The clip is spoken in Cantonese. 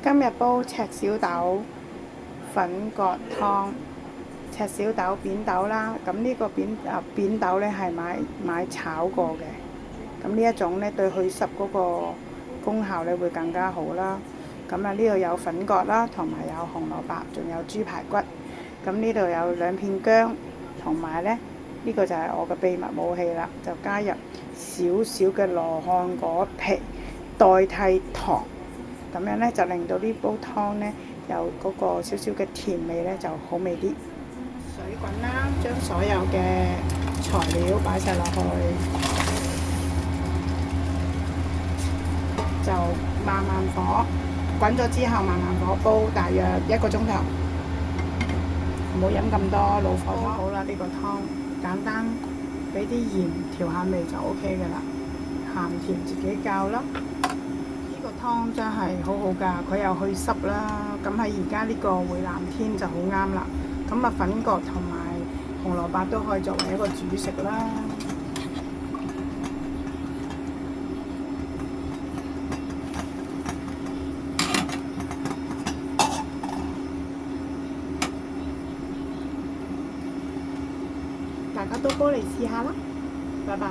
今日煲赤小豆粉葛湯，赤小豆扁豆啦。咁呢個扁豆呢係買炒過嘅。咁呢一種呢對去濕嗰個功效呢會更加好啦。咁啊呢度有粉葛啦，同埋有紅蘿蔔，仲有豬排骨。咁呢度有2片薑，同埋呢個就係我嘅秘密武器啦，就加入少少嘅羅漢果皮代替糖。咁樣呢，就令到呢煲湯呢有嗰個少少嘅甜味呢就好味啲。水滾啦，將所有嘅材料擺晒落去，就慢慢火滾咗之後，慢慢火煲大約1個鐘頭。唔好飲咁多老火湯。好啦，呢個湯簡單，俾啲鹽調下味就 OK 嘅啦，鹹甜自己較啦。呢個湯真係好好㗎，佢又去濕啦。咁喺而家呢個回南天就好啱啦。咁啊，粉葛同埋紅蘿蔔都可以作為一個主食啦。大家都過嚟試下啦，拜拜。